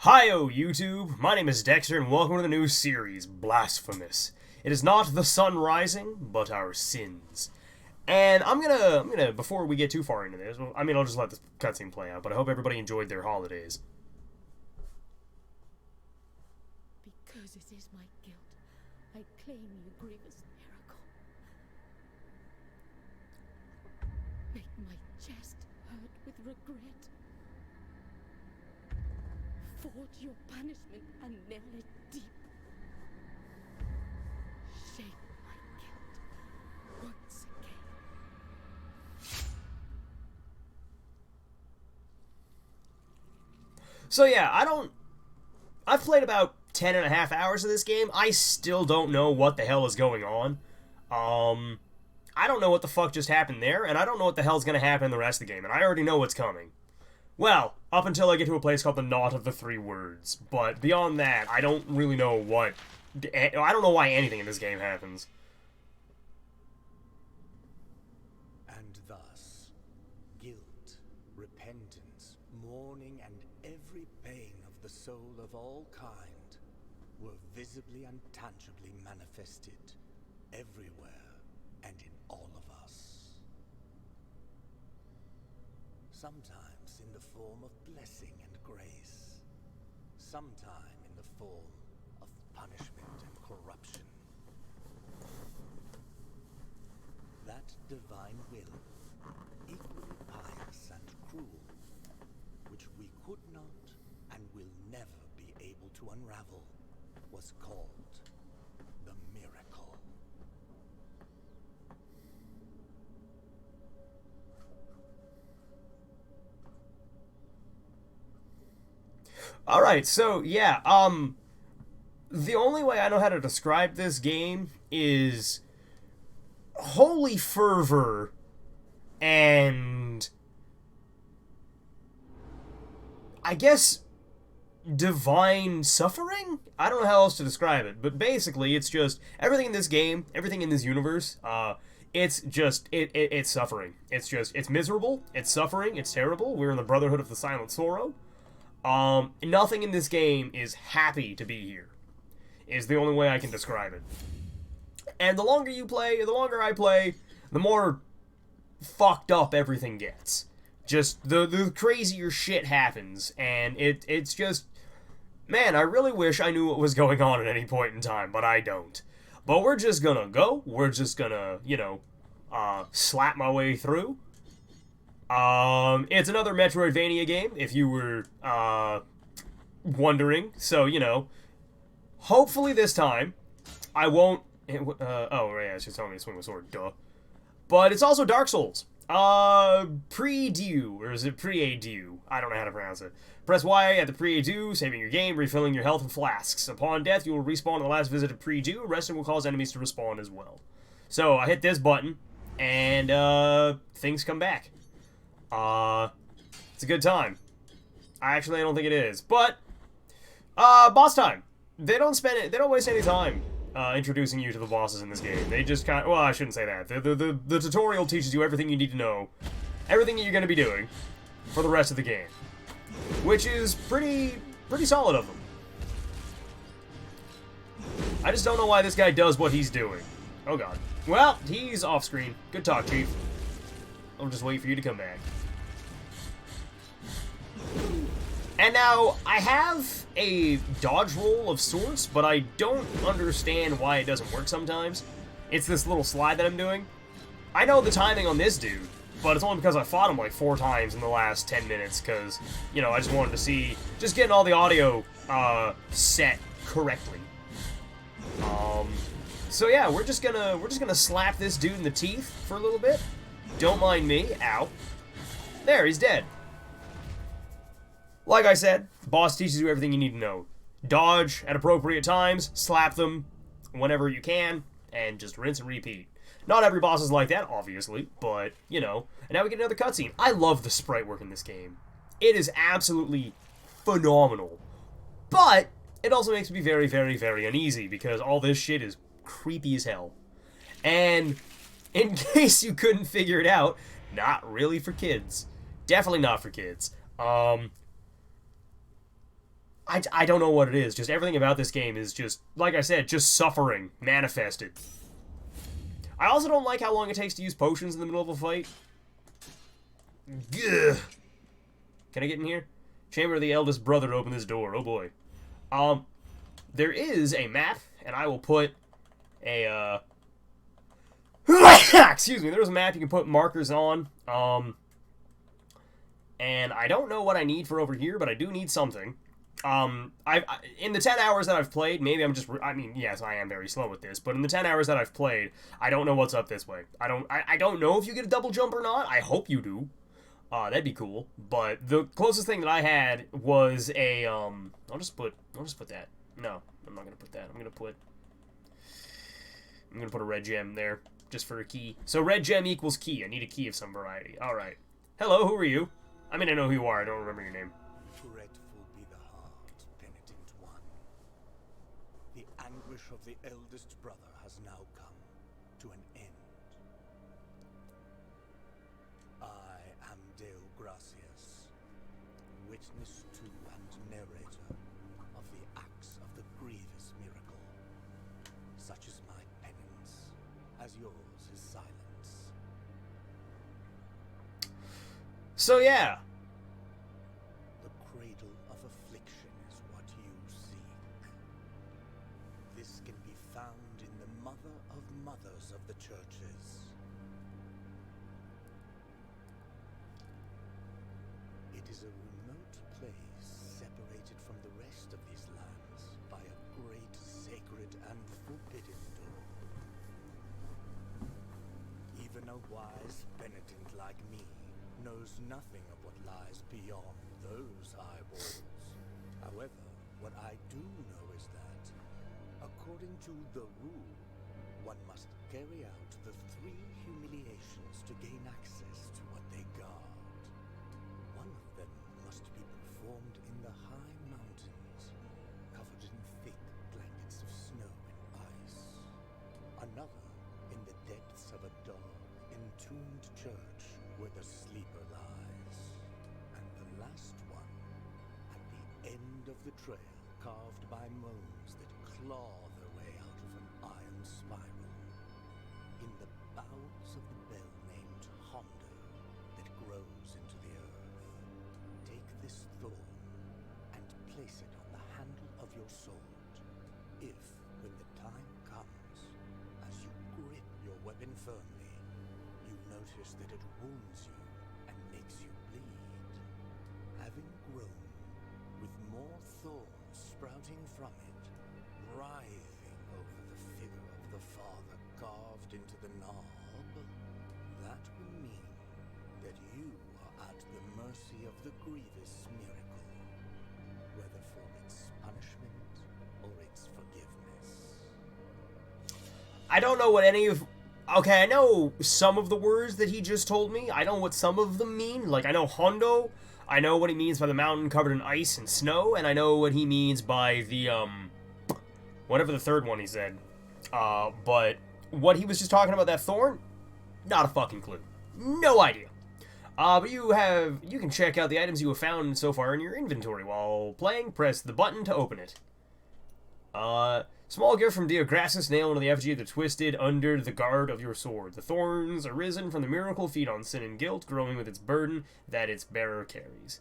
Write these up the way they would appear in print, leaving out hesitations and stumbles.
Hi-yo, YouTube! My name is Dexter, and welcome to the new series, Blasphemous. It is not the sun rising, but our sins. And I'm gonna, before we get too far into this, I'll just let this cutscene play out, but I hope everybody enjoyed their holidays. Because it is my guilt, I claim your grievous miracle. Make my chest hurt with regret. Forge your punishment and nail it deep. Shake my guilt once again. So yeah, I've played about 10.5 hours of this game. I still don't know what the hell is going on. I don't know what the fuck just happened there, and I don't know what the hell's gonna happen in the rest of the game, and I already know what's coming. Well, up until I get to a place called the Knot of the Three Words. But beyond that, I don't really know what... I don't know why anything in this game happens. And thus, guilt, repentance, mourning, and every pain of the soul of all kind were visibly and tangibly manifested everywhere and in all of us. Sometimes in the form of blessing and grace, sometime in the form of punishment and corruption. That divine will, equally pious and cruel, which we could not and will never be able to unravel, was called the miracle. Alright, so, yeah, the only way I know how to describe this game is holy fervor and, I guess, divine suffering? I don't know how else to describe it, but basically it's just, everything in this game, everything in this universe, it's just, it's suffering. It's miserable, it's suffering, it's terrible. We're in the Brotherhood of the Silent Sorrow. Nothing in this game is happy to be here, is the only way I can describe it. And the longer you play, the longer I play, the more fucked up everything gets. Just, the crazier shit happens, and it's just, man, I really wish I knew what was going on at any point in time, but I don't. But we're just gonna go, we're just gonna, slap my way through. It's another Metroidvania game, if you were, wondering. So, hopefully this time, I won't, oh, yeah, it's just telling me to swing with sword, duh. But it's also Dark Souls. Pre-due, or is it pre-a-due? I don't know how to pronounce it. Press Y at the pre-a-due, saving your game, refilling your health and flasks. Upon death, you will respawn on the last visit of pre-due. Resting will cause enemies to respawn as well. So, I hit this button, and, things come back. It's a good time. I don't think it is. But, boss time. They don't waste any time, introducing you to the bosses in this game. They just well, I shouldn't say that. The tutorial teaches you everything you need to know, everything that you're gonna be doing for the rest of the game. Which is pretty solid of them. I just don't know why this guy does what he's doing. Oh god. Well, he's off screen. Good talk, Chief. I'll just wait for you to come back. And now, I have a dodge roll of sorts, but I don't understand why it doesn't work sometimes. It's this little slide that I'm doing. I know the timing on this dude, but it's only because I fought him like 4 times in the last 10 minutes, because, I just wanted to see, just getting all the audio, set correctly. So yeah, we're just gonna slap this dude in the teeth for a little bit. Don't mind me. Ow. There, he's dead. Like I said, the boss teaches you everything you need to know. Dodge at appropriate times, slap them whenever you can, and just rinse and repeat. Not every boss is like that, obviously, but, And now we get another cutscene. I love the sprite work in this game. It is absolutely phenomenal. But, it also makes me very, very, very uneasy, because all this shit is creepy as hell. And, in case you couldn't figure it out, not really for kids. Definitely not for kids. I don't know what it is. Just everything about this game is just, like I said, just suffering manifested. I also don't like how long it takes to use potions in the middle of a fight. Gah. Can I get in here? Chamber of the Eldest Brother to open this door. Oh boy. There is a map, and I will put a, excuse me, there's a map you can put markers on. And I don't know what I need for over here, but I do need something. In the 10 hours that I've played, maybe I'm just, I mean, yes, I am very slow with this, but in the 10 hours that I've played, I don't know what's up this way. I don't know if you get a double jump or not. I hope you do. That'd be cool. But the closest thing that I had was a, I'll just put that. No, I'm not gonna put that. I'm gonna put a red gem there, just for a key. So red gem equals key. I need a key of some variety. Alright. Hello, who are you? I mean, I know who you are. I don't remember your name. Dreadful be the heart, penitent one. The anguish of the eldest brother has now come to an end. I am Dale Gracias, witness to and narrator of the acts of the grievous miracle. Such is my penance, as yours is silence. So yeah. The cradle of affliction is what you seek. This can be found in the mother of mothers of the churches. It is a remote place separated from the rest of these lands by a great sacred and forbidden door. Even a wise penitent like me knows nothing of what lies beyond those high walls. However, what I do know is that, according to the rule, one must carry out the 3 humiliations to gain access to what they guard. One of them must be performed in the high mountains, covered in thick blankets of snow and ice. Another in the depths of a dark, entombed church where the sleeper lies. And the last one, at the end of the trail, carved by moans that claw their way out of an iron spiral. In the bowels of the bell named Hondo that grows into the earth. Take this thorn and place it on the handle of your sword. If, when the time comes, as you grip your weapon firmly, you notice that it wounds you and makes you bleed. Having grown, with more thorns sprouting from it, writhing over the figure of the father carved into the knob, that will mean that you are at the mercy of the grievous miracle, whether for its punishment or its forgiveness. I don't know what any of... Okay, I know some of the words that he just told me. I know what some of them mean. Like, I know Hondo. I know what he means by the mountain covered in ice and snow. And I know what he means by the, whatever the third one he said. But what he was just talking about, that thorn, not a fucking clue. No idea. But you can check out the items you have found so far in your inventory. While playing, press the button to open it. Small gift from Deogracias, nailed into the effigy of the twisted under the guard of your sword. The thorns arisen from the miracle feed on sin and guilt, growing with its burden that its bearer carries.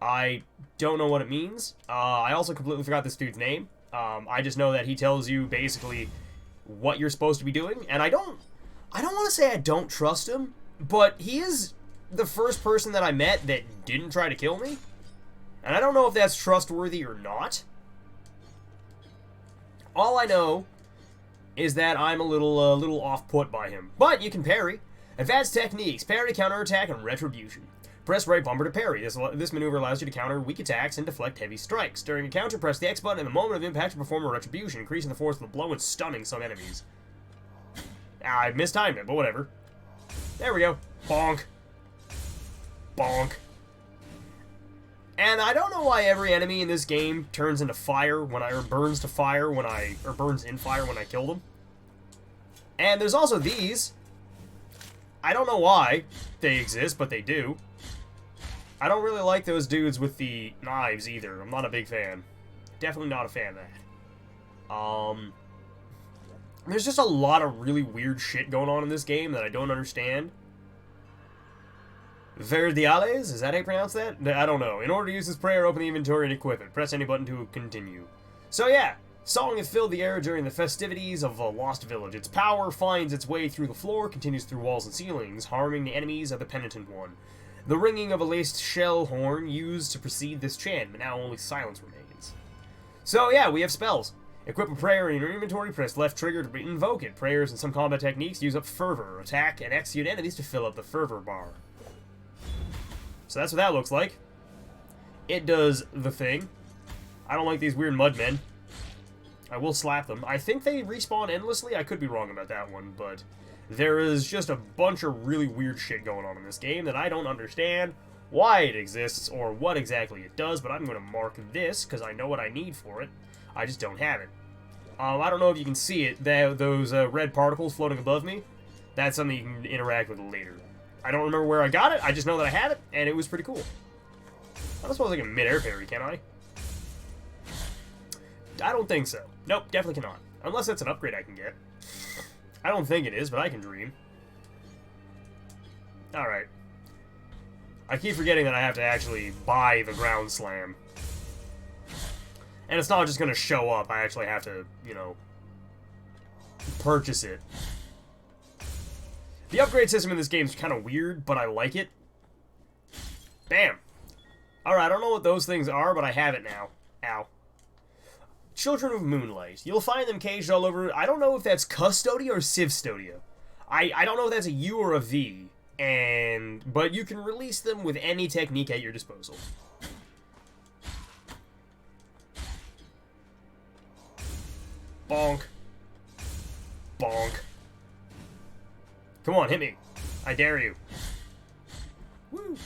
I don't know what it means. I also completely forgot this dude's name. I just know that he tells you basically what you're supposed to be doing, and I don't want to say I don't trust him, but he is the first person that I met that didn't try to kill me, and I don't know if that's trustworthy or not. All I know is that I'm a little off-put by him. But you can parry. Advanced techniques: parry, counterattack, and retribution. Press right bumper to parry. This maneuver allows you to counter weak attacks and deflect heavy strikes. During a counter, press the X button at the moment of impact to perform a retribution, increasing the force of the blow and stunning some enemies. I mistimed it, but whatever. There we go. Bonk. Bonk. And I don't know why every enemy in this game turns into fire or burns to fire or burns in fire when I kill them. And there's also these. I don't know why they exist, but they do. I don't really like those dudes with the knives either. I'm not a big fan. Definitely not a fan of that. There's just a lot of really weird shit going on in this game that I don't understand. Verdiales? Is that how you pronounce that? I don't know. In order to use this prayer, open the inventory and equip it. Press any button to continue. So yeah, song has filled the air during the festivities of a lost village. Its power finds its way through the floor, continues through walls and ceilings, harming the enemies of the penitent one. The ringing of a laced shell horn used to precede this chant, but now only silence remains. So yeah, we have spells. Equip a prayer in your inventory, press left trigger to invoke it. Prayers and some combat techniques use up fervor. Attack and execute enemies to fill up the fervor bar. So that's what that looks like. It does the thing. I don't like these weird mudmen. I will slap them. I think they respawn endlessly. I could be wrong about that one, but there is just a bunch of really weird shit going on in this game that I don't understand why it exists or what exactly it does, but I'm going to mark this because I know what I need for it. I just don't have it. I don't know if you can see it. Those red particles floating above me, that's something you can interact with later. I don't remember where I got it. I just know that I had it, and it was pretty cool. I don't suppose I can mid-air parry, can I? I don't think so. Nope, definitely cannot. Unless that's an upgrade I can get. I don't think it is, but I can dream. Alright. I keep forgetting that I have to actually buy the ground slam. And it's not just going to show up. I actually have to, you know, purchase it. The upgrade system in this game is kind of weird, but I like it. Bam. Alright, I don't know what those things are, but I have it now. Ow. Children of Moonlight. You'll find them caged all over. I don't know if that's Custodia or Civstodia. I don't know if that's a U or a V. But you can release them with any technique at your disposal. Bonk. Bonk. Come on, hit me. I dare you. Woo.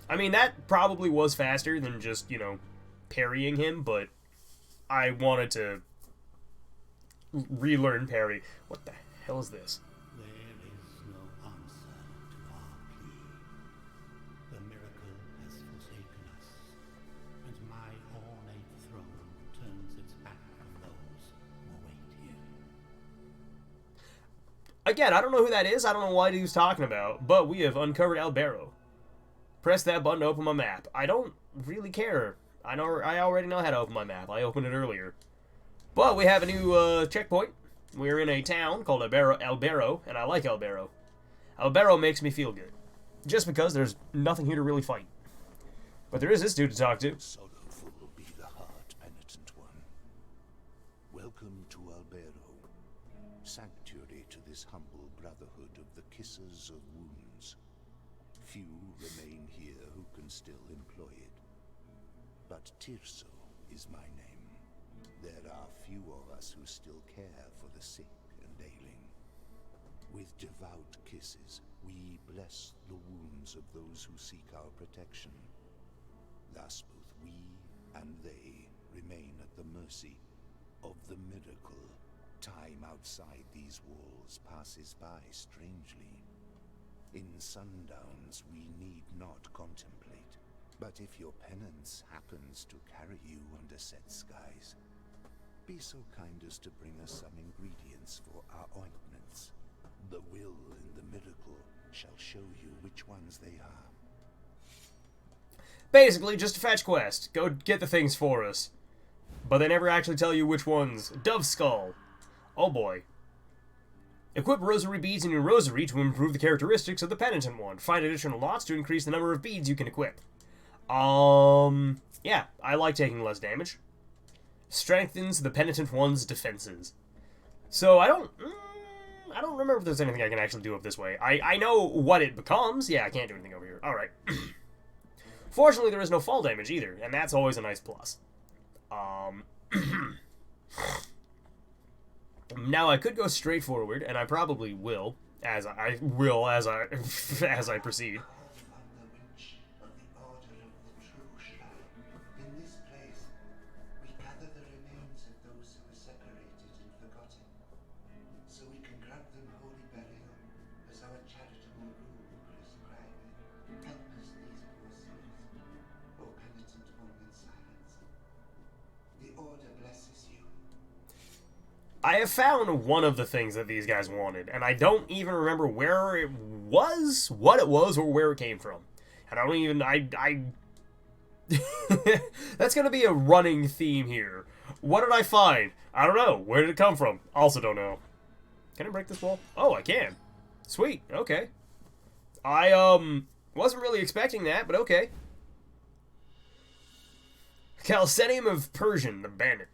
I mean, that probably was faster than just, you know, parrying him, but I wanted to relearn parry. What the hell is this? There is no answer to our plea. The miracle has forsaken us, and my ornate throne turns its back on those who await here. Again, I don't know who that is. I don't know what he was talking about, but we have uncovered Albero. Press that button to open my map. I don't really care. I already know how to open my map. I opened it earlier. But we have a new checkpoint. We're in a town called Albero, and I like Albero. Albero makes me feel good. Just because there's nothing here to really fight. But there is this dude to talk to. Sorrowful will be the heart, penitent one. Welcome to Albero, sanctuary to this humble brotherhood of the kissers of wounds. Few remain here who can still employ it. But Tirso is my name. There are few of us who still care for the sick and ailing. With devout kisses, we bless the wounds of those who seek our protection. Thus both we and they remain at the mercy of the miracle. Time outside these walls passes by strangely. In sundowns we need not contemplate. But if your penance happens to carry you under set skies, be so kind as to bring us some ingredients for our ointments. The will and the miracle shall show you which ones they are. Basically, just a fetch quest. Go get the things for us. But they never actually tell you which ones. Dove Skull. Oh boy. Equip rosary beads in your rosary to improve the characteristics of the penitent one. Find additional lots to increase the number of beads you can equip. Yeah, I like taking less damage. Strengthens the penitent one's defenses. So I don't remember if there's anything I can actually do up this way. I know what it becomes. Yeah, I can't do anything over here. Alright. Fortunately, there is no fall damage either, and that's always a nice plus. Now I could go straight forward, and I probably will, as I proceed. I have found one of the things that these guys wanted, and I don't even remember where it was, what it was, or where it came from. And I don't even, that's gonna be a running theme here. What did I find? I don't know. Where did it come from? Also don't know. Can I break this wall? Oh, I can. Sweet. Okay. I, wasn't really expecting that, but okay. Chalcedonium of Persian, the bandit.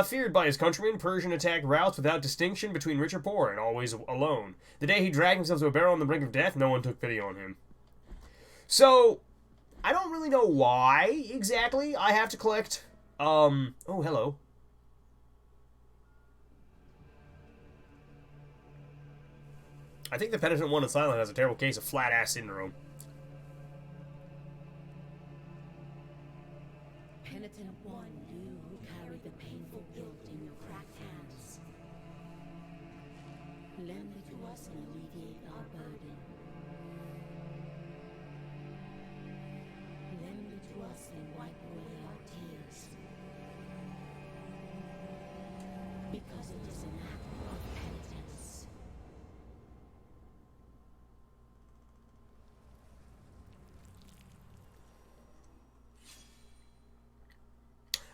Feared by his countrymen, Persian attacked routes without distinction between rich or poor, and always alone. The day he dragged himself to a barrel on the brink of death, no one took pity on him. So, I don't really know why, exactly, I have to collect, oh, hello. I think the penitent one in Silent has a terrible case of flat-ass syndrome. Penitent one, you who carry the painful guilt in your cracked hands. Lend it to us and alleviate our burden. Lend it to us and wipe away our tears. Because it is an act of penitence.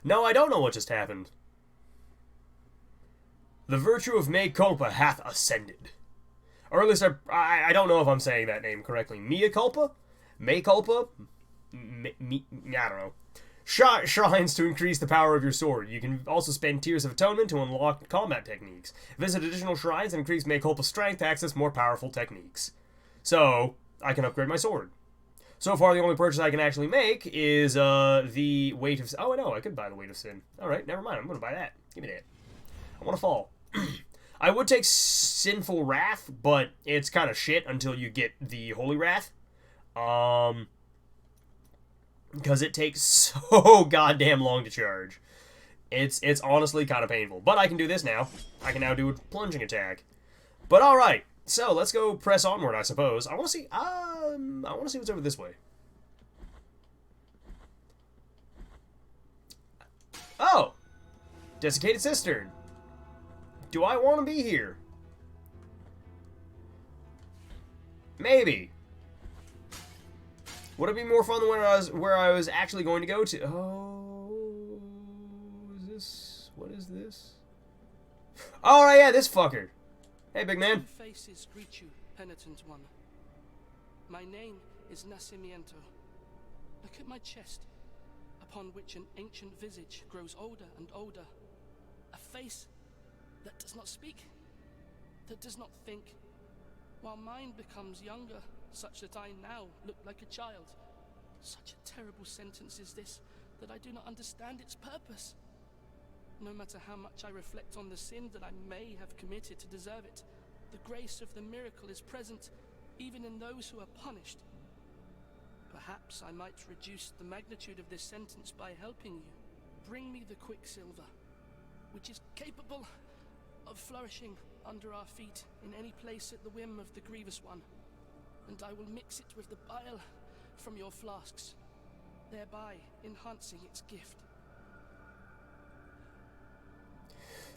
No, I don't know what just happened. The virtue of mea culpa hath ascended. Or at least I don't know if I'm saying that name correctly. Mea culpa? Mea culpa? I don't know. Shrines to increase the power of your sword. You can also spend Tears of Atonement to unlock combat techniques. Visit additional shrines and increase mea culpa's strength to access more powerful techniques. So, I can upgrade my sword. So far, the only purchase I can actually make is the Weight of Sin. Oh, I know, I could buy the Weight of Sin. Alright, never mind, I'm going to buy that. Give me that. I want to fall. I would take Sinful Wrath, but it's kind of shit until you get the Holy Wrath. Because it takes so goddamn long to charge. It's honestly kind of painful. But I can do this now. I can now do a plunging attack. But alright. So, let's go press onward, I suppose. I want to see, what's over this way. Oh! Desiccated Cistern. Do I want to be here? Maybe. Would it be more fun than where I was actually going to go to? Oh, is this, what is this? Oh, right, yeah, this fucker. Hey, big man. Faces greet you, penitent one. My name is Nacimiento. Look at my chest, upon which an ancient visage grows older and older. A face that does not speak, that does not think, while mine becomes younger, such that I now look like a child. Such a terrible sentence is this, that I do not understand its purpose. No matter how much I reflect on the sin that I may have committed to deserve it, the grace of the miracle is present even in those who are punished. Perhaps I might reduce the magnitude of this sentence by helping you. Bring me the quicksilver, which is capable of flourishing under our feet in any place at the whim of the grievous one, and I will mix it with the bile from your flasks, thereby enhancing its gift.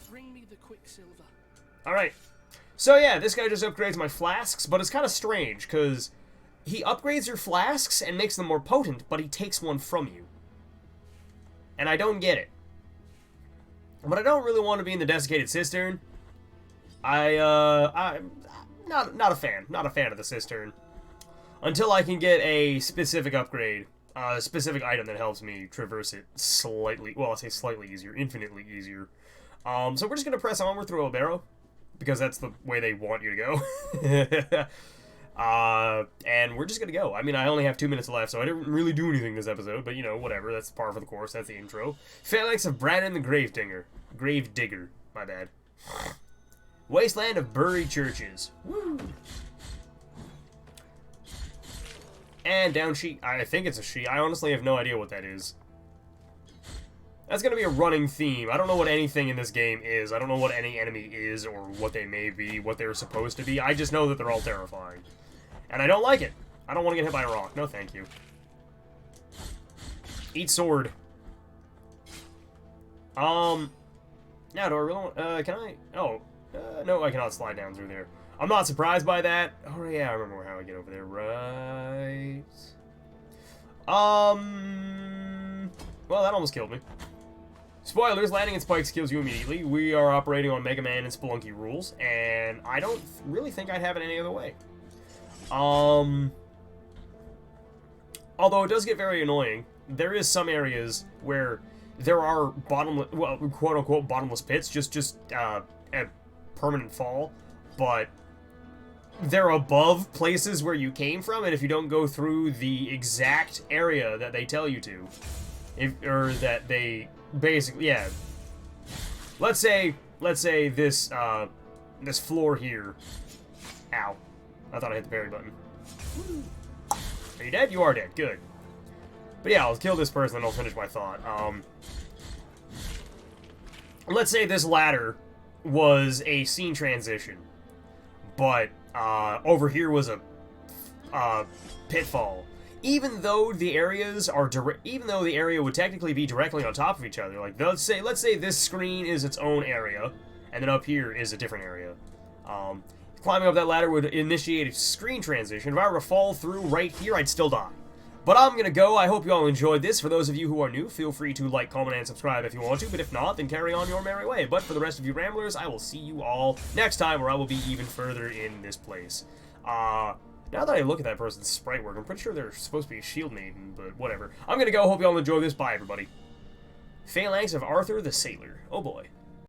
Bring me the quicksilver. Alright. So yeah, this guy just upgrades my flasks, but it's kind of strange, because he upgrades your flasks and makes them more potent, but he takes one from you. And I don't get it. But I don't really want to be in the Desiccated Cistern. I'm not a fan. Not a fan of the Cistern. Until I can get a specific upgrade. A specific item that helps me traverse it slightly, well, I'll say slightly easier, infinitely easier. So we're just going to press onward through El Barro, because that's the way they want you to go. And we're just going to go. I mean, I only have 2 minutes left, so I didn't really do anything this episode, but, you know, whatever. That's par for the course. That's the intro. Phalanx of Brandon the Gravedigger. My bad. Wasteland of Buried Churches. Woo! And down she. I think it's a she. I honestly have no idea what that is. That's going to be a running theme. I don't know what anything in this game is. I don't know what any enemy is or what they may be, what they're supposed to be. I just know that they're all terrifying. And I don't like it. I don't want to get hit by a rock. No, thank you. Eat sword. Now, do I really want... can I... Oh, no, I cannot slide down through there. I'm not surprised by that. Oh, yeah, I remember how I get over there. Right... Well, that almost killed me. Spoilers, landing in spikes kills you immediately. We are operating on Mega Man and Spelunky rules, and I don't really think I'd have it any other way. Although it does get very annoying, there is some areas where there are bottomless, well, quote-unquote bottomless pits, just a permanent fall, but they're above places where you came from, and if you don't go through the exact area that they tell you to, or that they basically, yeah. Let's say this this floor here. Ow! I thought I hit the parry button. Are you dead? You are dead. Good. But yeah, I'll kill this person and I'll finish my thought. Let's say this ladder was a scene transition, but over here was a pitfall. Even though the areas are even though the area would technically be directly on top of each other, like let's say this screen is its own area, and then up here is a different area. Climbing up that ladder would initiate a screen transition. If I were to fall through right here, I'd still die. But I'm gonna go. I hope you all enjoyed this. For those of you who are new, feel free to like, comment, and subscribe if you want to, but if not, then carry on your merry way. But for the rest of you ramblers, I will see you all next time, where I will be even further in this place. Now that I look at that person's sprite work, I'm pretty sure they're supposed to be a shield maiden, but whatever. I'm gonna go. Hope you all enjoy this. Bye, everybody. Phalanx of Arthur the Sailor. Oh boy.